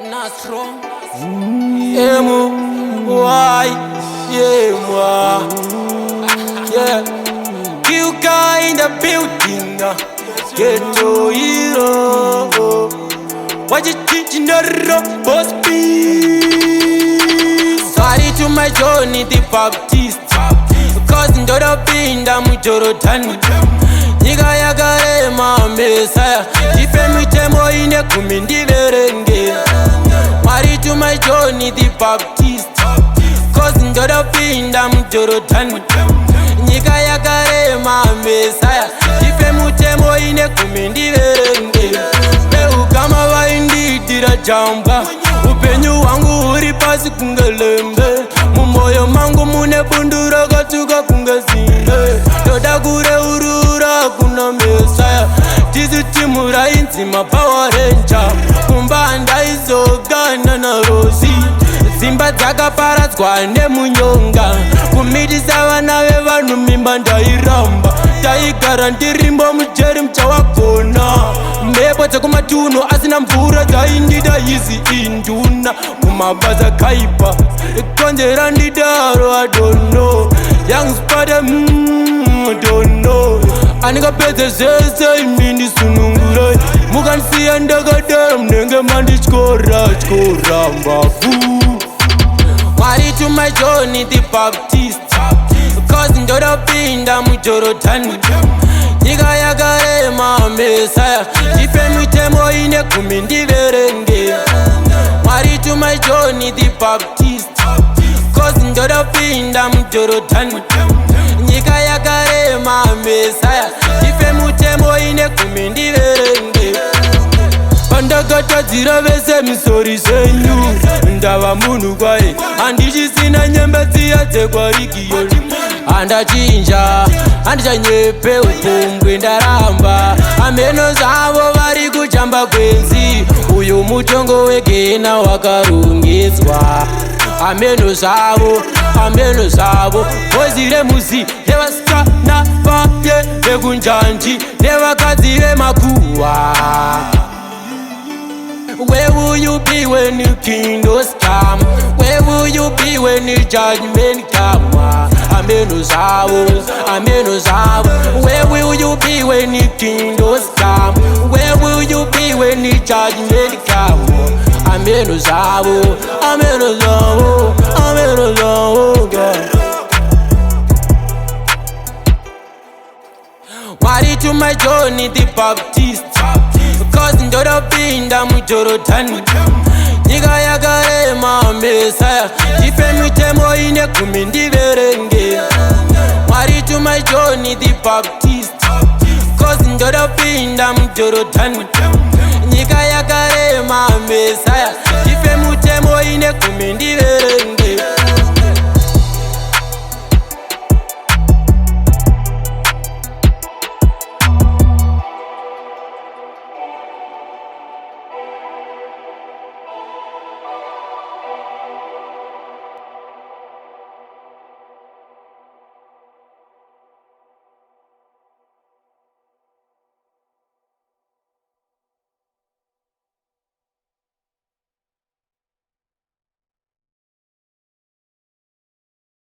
Nastro Emo Why Yeah moi Yeah Kyuka in the building Ghetto hero What you teaching the boss peace Sorry to my Johnny the Baptist Cause ndoro pinda mujorodani Niga yagare ma mesaya Ife mitemo ine kumindiverenge Mari to my Johnny the Baptist Cause ndoro pinda mujorodani Niga yagare ma mesaya Ife mitemo ine kumindiverenge Meu kama vaindidira jamba Upenyu wangu uri pasi kungelembe Mumoyo mangu mune bundura katuka kungezine Yoda kure urura kuna mesaya Tizi timura inzima Power Ranger Kumbanda izogana na Rosi Zimba dzaka paradzwa nemunyonga Kumidisa vana vevanu mimba ndairamba Taigara ndirimbo mujeri mchawagona Mhepo dzekumatunhu asina mvura dzaindida izi induna Kumabasa kaipa konzera ndidaro I don't know Young spada I don't know Anikapedze zvese imi ndisunungure Mukanisiya ndakadaro munenge mandityora mbavu Mwari to my Johnny the Baptist Cause ndodopinda mujorodhani Nyika yakarema mesaya Ipe mitemo ine kumindiverenge Mwari to my Johnny the Baptist Cause ndodopinda mujorodhani Nyika yakarema mesaya Ipe mitemo ine kumindiverenge Pandakatadzira vese misori senyu Ndava munhu kwaye Handichisina nyembe dziya dzekwarikiyoni Handachinja, handichanyepe upombwe ndaramba Ameno zavo vari kujamba kwenzi Uyu mutongo wegena wakarongedzwa Ameno zavo Vozi remuzi nevasikana vaye vekunjanji Nevakadzi vemakuwa Where will you be when the kingdoms come? Where will you be when the judgment come? Ameno zavo Where will you be when the kingdoms come? Where will you be when the judgment come? Ameno zavo God. Mwari to my Johnny the Baptist Cause ndodopinda mujorodhani Nyika yakarema mesaya Ipe mitemo ine kumindiverenge Mwari to my Johnny the Baptist Cause ndodopinda mujorodhani Nyika yakarema mesaya Ipe mitemo ine kumindiverenge